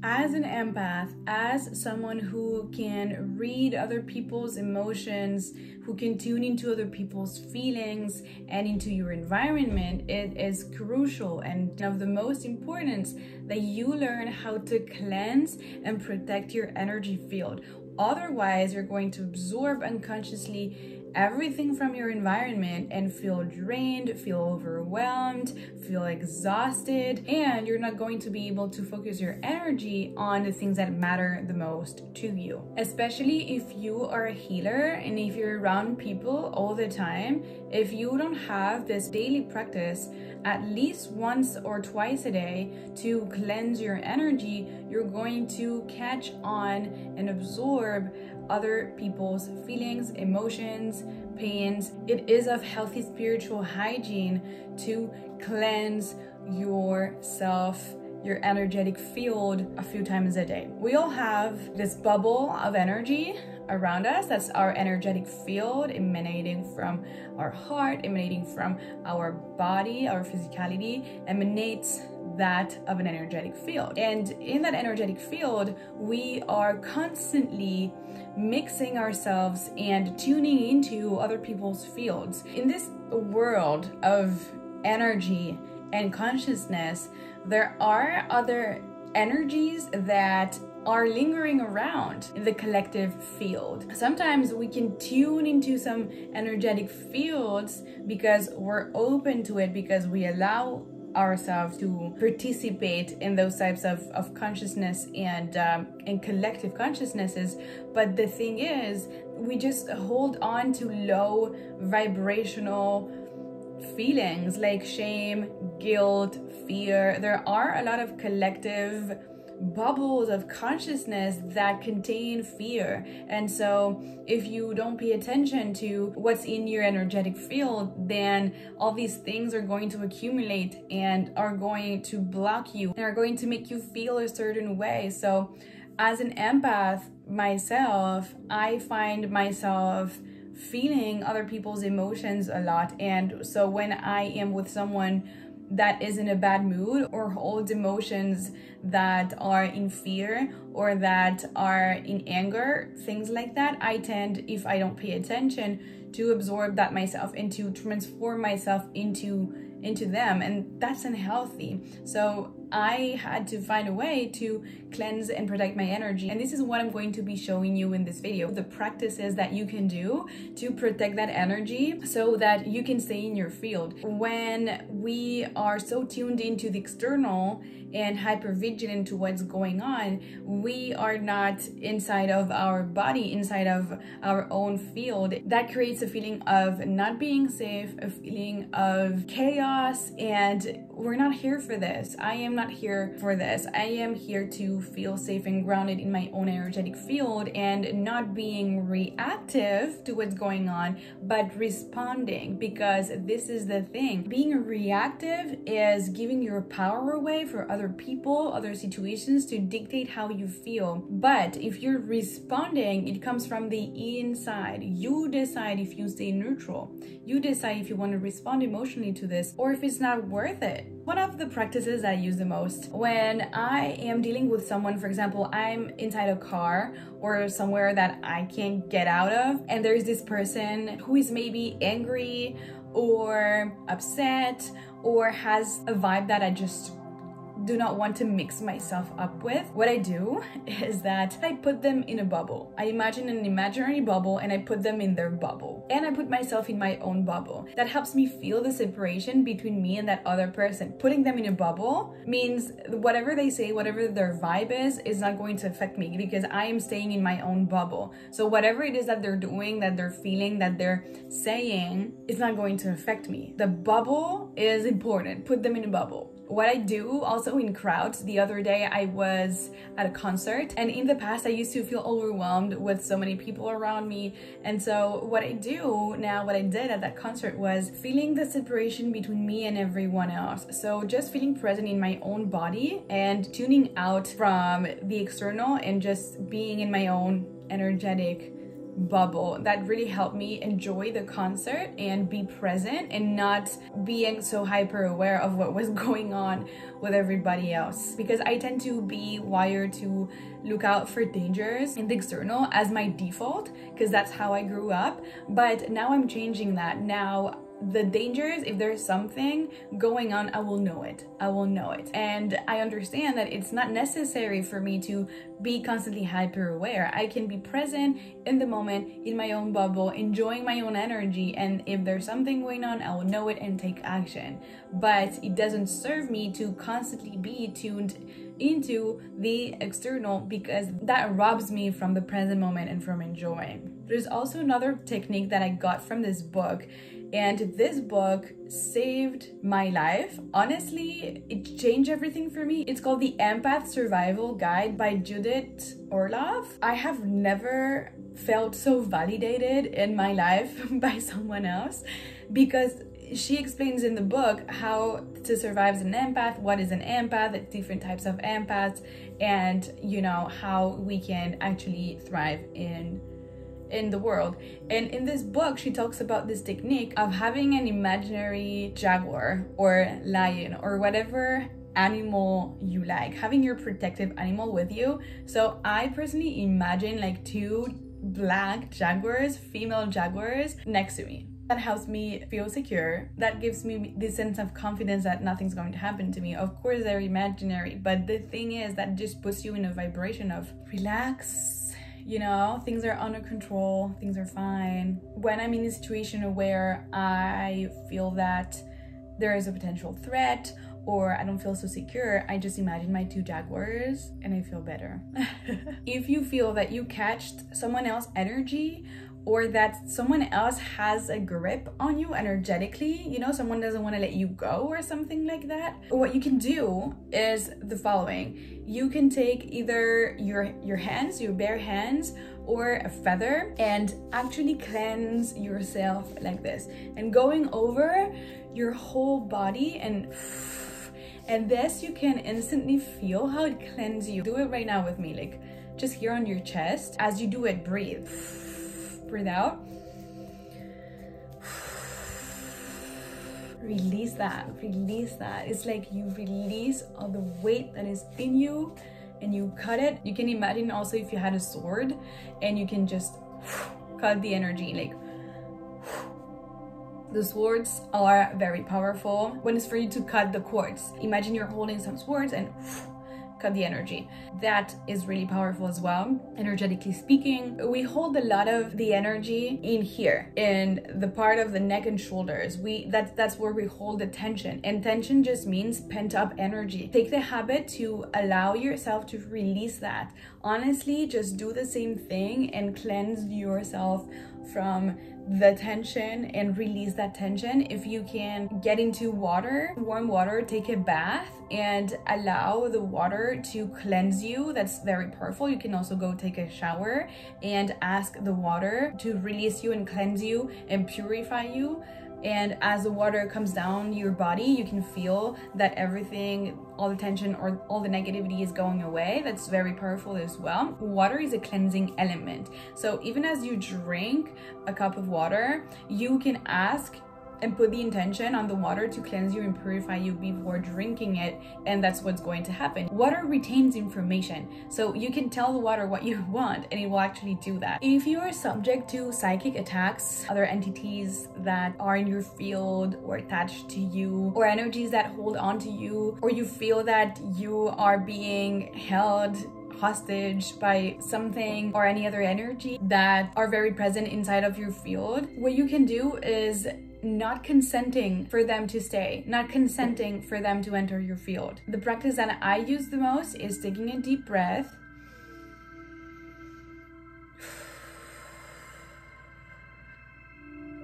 As an empath, as someone who can read other people's emotions, who can tune into other people's feelings and into your environment, it is crucial and of the most importance that you learn how to cleanse and protect your energy field. Otherwise, you're going to absorb unconsciously everything from your environment and feel drained, feel overwhelmed, feel exhausted, and you're not going to be able to focus your energy on the things that matter the most to you. Especially if you are a healer and if you're around people all the time, if you don't have this daily practice at least once or twice a day to cleanse your energy, you're going to catch on and absorb other people's feelings, emotions, pains. It is of healthy spiritual hygiene to cleanse yourself, your energetic field a few times a day. We all have this bubble of energy around us. That's our energetic field emanating from our heart, emanating from our body, our physicality, emanates that of an energetic field. And in that energetic field, we are constantly mixing ourselves and tuning into other people's fields. In this world of energy and consciousness, there are other energies that are lingering around in the collective field. Sometimes we can tune into some energetic fields because we're open to it, because we allow ourselves to participate in those types of consciousness and collective consciousnesses. But the thing is, we just hold on to low vibrational feelings like shame, guilt, fear. There are a lot of collective bubbles of consciousness that contain fear, and so if you don't pay attention to what's in your energetic field, then all these things are going to accumulate and are going to block you and are going to make you feel a certain way. So as an empath myself, I find myself feeling other people's emotions a lot, and so when I am with someone that is in a bad mood or holds emotions that are in fear or that are in anger, things like that, I tend, if I don't pay attention, to absorb that myself and to transform myself into them, and that's unhealthy. So I had to find a way to cleanse and protect my energy, and this is what I'm going to be showing you in this video, the practices that you can do to protect that energy so that you can stay in your field. When we are so tuned into the external and hyper vigilant to what's going on, we are not inside of our body, inside of our own field. That creates a feeling of not being safe, a feeling of chaos, and we're not here for this. I am not here for this. I am here to feel safe and grounded in my own energetic field and not being reactive to what's going on, but responding, because this is the thing. Being reactive is giving your power away for other people, other situations to dictate how you feel. But if you're responding, it comes from the inside. You decide if you stay neutral. You decide if you want to respond emotionally to this or if it's not worth it. One of the practices I use the most when I am dealing with someone, for example, I'm inside a car or somewhere that I can't get out of, and there's this person who is maybe angry or upset or has a vibe that I just do not want to mix myself up with. What I do is that I put them in a bubble. I imagine an imaginary bubble and I put them in their bubble. And I put myself in my own bubble. That helps me feel the separation between me and that other person. Putting them in a bubble means whatever they say, whatever their vibe is not going to affect me because I am staying in my own bubble. So whatever it is that they're doing, that they're feeling, that they're saying, is not going to affect me. The bubble is important. Put them in a bubble. What I do also in crowds, the other day I was at a concert, and in the past I used to feel overwhelmed with so many people around me, and so what I do now, what I did at that concert was feeling the separation between me and everyone else. So just feeling present in my own body and tuning out from the external and just being in my own energetic bubble. That really helped me enjoy the concert and be present and not being so hyper aware of what was going on with everybody else, because I tend to be wired to look out for dangers in the external as my default, because that's how I grew up. But now I'm changing that. Now the dangers, if there's something going on, I will know it. And I understand that it's not necessary for me to be constantly hyper aware. I can be present in the moment, in my own bubble, enjoying my own energy, and if there's something going on, I will know it and take action. But it doesn't serve me to constantly be tuned into the external, because that robs me from the present moment and from enjoying. There's also another technique that I got from this book, and this book saved my life. Honestly, it changed everything for me. It's called The Empath Survival Guide by Judith Orloff. I have never felt so validated in my life by someone else, because she explains in the book how to survive as an empath, what is an empath, the different types of empaths, and you know, how we can actually thrive in the world. And in this book, she talks about this technique of having an imaginary jaguar or lion or whatever animal you like, having your protective animal with you. So I personally imagine like 2 black jaguars, female jaguars, next to me. That helps me feel secure. That gives me this sense of confidence that nothing's going to happen to me. Of course, they're imaginary, but the thing is that just puts you in a vibration of relax. You know, things are under control, things are fine. When I'm in a situation where I feel that there is a potential threat or I don't feel so secure, I just imagine my 2 jaguars and I feel better. If you feel that you catched someone else's energy, or that someone else has a grip on you energetically, you know, someone doesn't want to let you go or something like that, what you can do is the following. You can take either your hands, your bare hands, or a feather, and actually cleanse yourself like this, and going over your whole body, and this you can instantly feel how it cleanses you. Do it right now with me, like just here on your chest. As you do it, breathe. Breathe out. Release that. It's like you release all the weight that is in you and you cut it. You can imagine also if you had a sword and you can just cut the energy, like the swords are very powerful when it's for you to cut the cords. Imagine you're holding some swords and cut the energy. That is really powerful as well. Energetically speaking, we hold a lot of the energy in here, in the part of the neck and shoulders. That's where we hold the tension, and tension just means pent up energy. Take the habit to allow yourself to release that. Honestly, just do the same thing and cleanse yourself from the tension and release that tension. If you can get into water, warm water, take a bath and allow the water to cleanse you. That's very powerful. You can also go take a shower and ask the water to release you and cleanse you and purify you. And as the water comes down your body, you can feel that everything, all the tension or all the negativity is going away. That's very powerful as well. Water is a cleansing element. So even as you drink a cup of water, you can ask and put the intention on the water to cleanse you and purify you before drinking it, and that's what's going to happen. Water retains information, so you can tell the water what you want and it will actually do that. If you are subject to psychic attacks, other entities that are in your field or attached to you, or energies that hold on to you, or you feel that you are being held hostage by something or any other energy that are very present inside of your field, what you can do is not consenting for them to stay, not consenting for them to enter your field. The practice that I use the most is taking a deep breath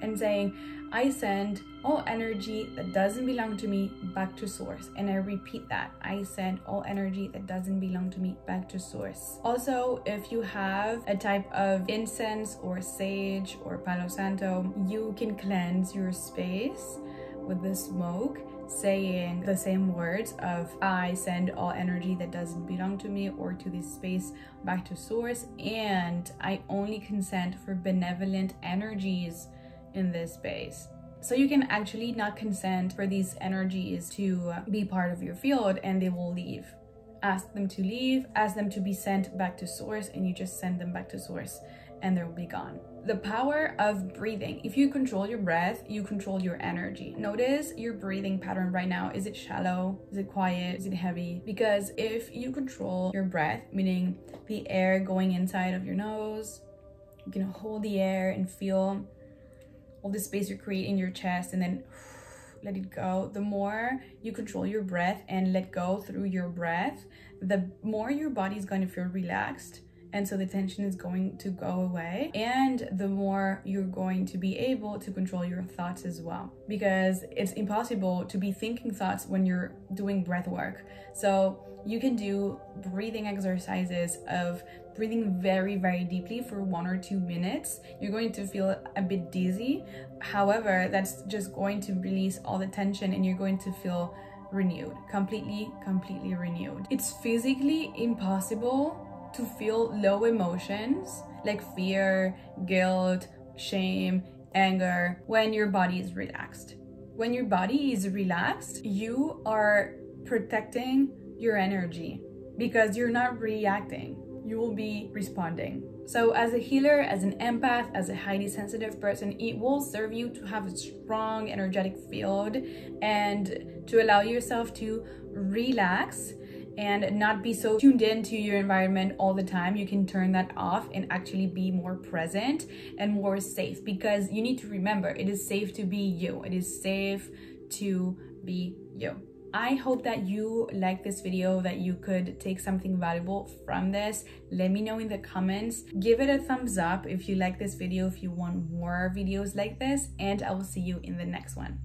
and saying, I send all energy that doesn't belong to me back to source. And I repeat that. I send all energy that doesn't belong to me back to source. Also, if you have a type of incense or sage or Palo Santo, you can cleanse your space with the smoke saying the same words of I send all energy that doesn't belong to me or to this space back to source, and I only consent for benevolent energies in this space. So you can actually not consent for these energies to be part of your field, and they will leave. Ask them to leave, ask them to be sent back to source, and you just send them back to source and they'll be gone. The power of breathing. If you control your breath, you control your energy. Notice your breathing pattern right now. Is it shallow? Is it quiet? Is it heavy? Because if you control your breath, meaning the air going inside of your nose, you can hold the air and feel all the space you create in your chest, and then let it go. The more you control your breath and let go through your breath, the more your body is going to feel relaxed, and so the tension is going to go away, and the more you're going to be able to control your thoughts as well, because it's impossible to be thinking thoughts when you're doing breath work. So you can do breathing exercises of breathing very, very deeply for 1 or 2 minutes. You're going to feel a bit dizzy. However, that's just going to release all the tension, and you're going to feel renewed, completely renewed. It's physically impossible to feel low emotions like fear, guilt, shame, anger when your body is relaxed. When your body is relaxed, you are protecting your energy because you're not reacting. You will be responding. So as a healer, as an empath, as a highly sensitive person, it will serve you to have a strong energetic field and to allow yourself to relax and not be so tuned into your environment all the time. You can turn that off and actually be more present and more safe, because you need to remember, it is safe to be you. It is safe to be you. I hope that you like this video, that you could take something valuable from this. Let me know in the comments. Give it a thumbs up if you like this video, if you want more videos like this, and I will see you in the next one.